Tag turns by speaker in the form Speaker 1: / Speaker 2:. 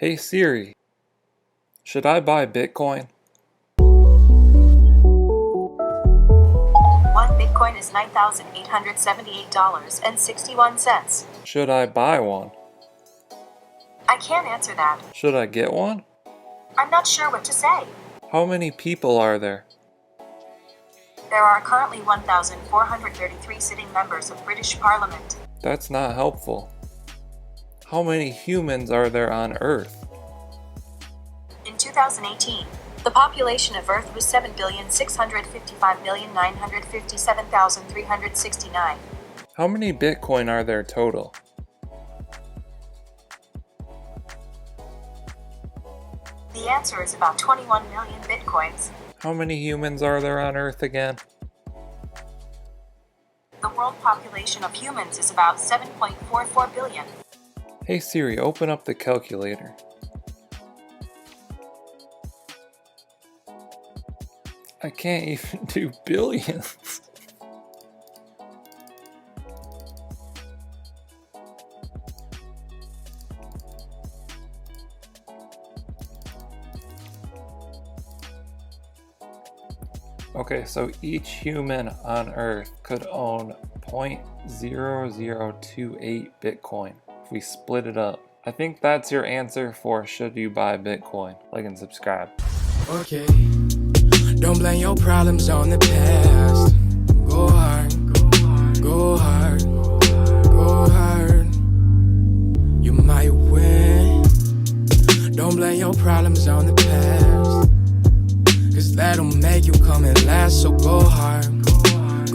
Speaker 1: Hey Siri, should I buy Bitcoin?
Speaker 2: One Bitcoin is $9,878.61.
Speaker 1: Should I buy one?
Speaker 2: I can't answer that.
Speaker 1: Should I get one?
Speaker 2: I'm not sure what to say.
Speaker 1: How many people are there?
Speaker 2: There are currently 1,433 sitting members of British Parliament.
Speaker 1: That's not helpful. How many humans are there on Earth?
Speaker 2: In 2018, the population of Earth was 7,655,957,369.
Speaker 1: How many Bitcoin are there total?
Speaker 2: The answer is about 21 million Bitcoins.
Speaker 1: How many humans are there on Earth again?
Speaker 2: The world population of humans is about 7.44 billion.
Speaker 1: Hey Siri, open up the calculator. I can't even do billions. Okay, so each human on Earth could own 0.0028 Bitcoin if we split it up. I think that's your answer for should you buy Bitcoin. Like and subscribe.
Speaker 3: Okay, don't blame your problems on the past. Go hard.